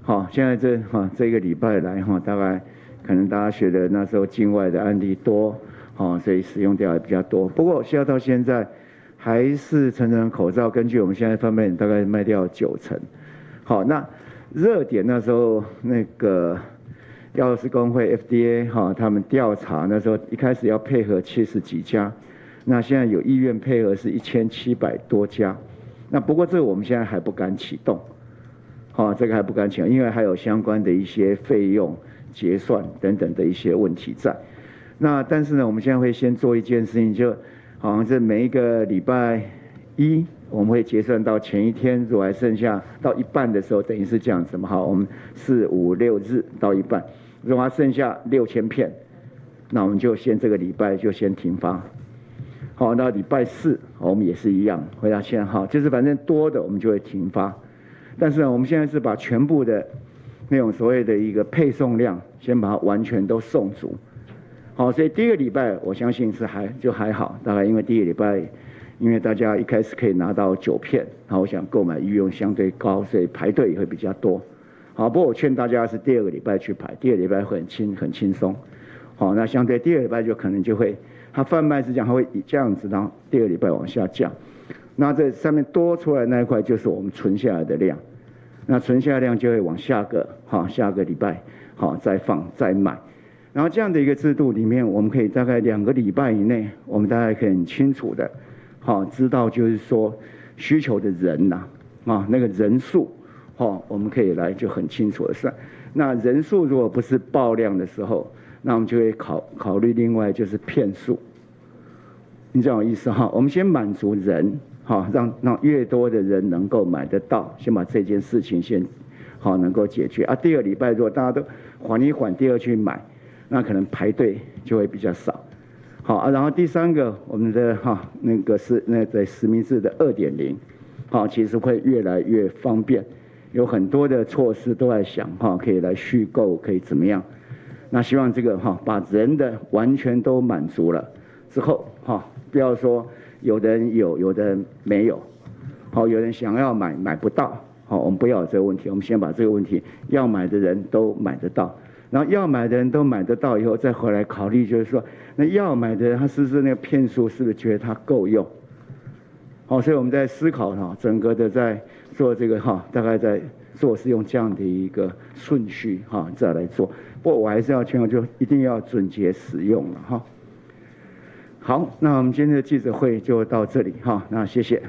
好，现在这个礼拜来大概。可能大家觉得那时候境外的案例多，所以使用掉也比较多。不过现在到现在，还是成人口罩，根据我们现在分配，大概卖掉90%。好，那热点那时候那个药师公会 FDA 他们调查那时候一开始要配合70几家，那现在有意愿配合是1700多家。那不过这个我们现在还不敢启动，这个还不敢启动，因为还有相关的一些费用。结算等等的一些问题在，那但是呢，我们现在会先做一件事情，就好像是每一个礼拜1，我们会结算到前一天，如果还剩下到一半的时候，等于是这样子嘛，好，我们4、5、6日到一半，如果还剩下6000片，那我们就先这个礼拜就先停发，好，到礼拜4我们也是一样，回到现在好，就是反正多的我们就会停发，但是呢，我们现在是把全部的。那种所谓的一个配送量，先把它完全都送足，好，所以第一个礼拜我相信是还好，大概因为第一个礼拜，因为大家一开始可以拿到9片，然后我想购买意愿相对高，所以排队也会比较多，好，不过我劝大家是第2个礼拜去排，第2个礼拜会很轻松，好，那相对第2个礼拜就可能就会，它贩卖是讲它会这样子，然后第2个礼拜往下降，那这上面多出来那一块就是我们存下来的量。那存下量就会往下个礼拜再放再买，然后这样的一个制度里面，我们可以大概2个礼拜以内，我们大概可以很清楚的知道就是说需求的人那个人数我们可以来就很清楚的算。那人数如果不是爆量的时候，那我们就会考虑另外就是片数，你知道我意思我们先满足人。让越多的人能够买得到，先把这件事情先好能够解决啊。第二礼拜如果大家都缓一缓，第二去买，那可能排队就会比较少。好啊，然后第三个，我们的那个是实名制的2.0，好，其实会越来越方便，有很多的措施都在想可以来续购，可以怎么样？那希望这个把人的完全都满足了之后不要说有的人有，有的人没有，好，有人想要买买不到，好，我们不要有这个问题，我们先把这个问题要买的人都买得到。然后要买的人都买得到以后，再回来考虑，就是说，那要买的人他是不是那个片数，是不是觉得他够用？好，所以我们在思考整个的在做这个大概在做是用这样的一个顺序再来做。不过我还是要强调，就一定要准确使用了好，那我们今天的记者会就到这里那谢谢。